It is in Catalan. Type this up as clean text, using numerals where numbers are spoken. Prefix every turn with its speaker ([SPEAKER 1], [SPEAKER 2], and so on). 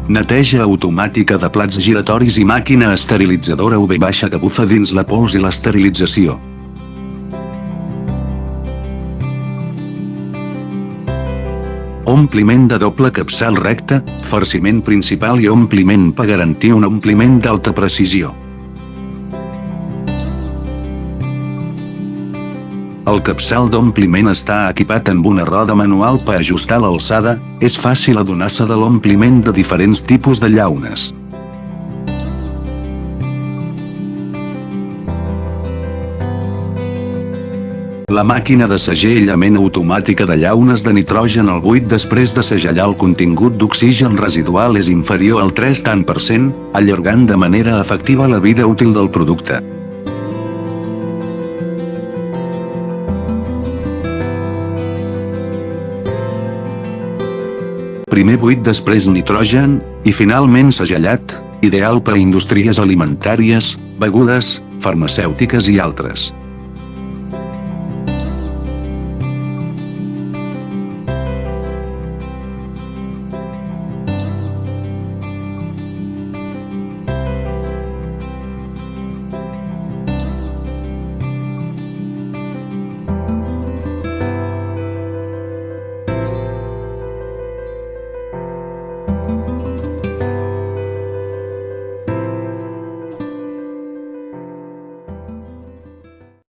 [SPEAKER 1] Neteja automàtica de plats giratoris i màquina esterilitzadora UV que bufa dins la pols i l'esterilització. Ompliment de doble capçal recte, farciment principal i ompliment per garantir un ompliment d'alta precisió. El capçal d'ompliment està equipat amb una roda manual per ajustar l'alçada, és fàcil adonar-se de l'ompliment de diferents tipus de llaunes. La màquina de segellament automàtica de llaunes de nitrogen al buit després de segellar el contingut d'oxigen residual és inferior al 3%, allargant de manera efectiva la vida útil del producte. Primer buit després nitrogen, i finalment segellat, ideal per a indústries alimentàries, begudes, farmacèutiques i altres.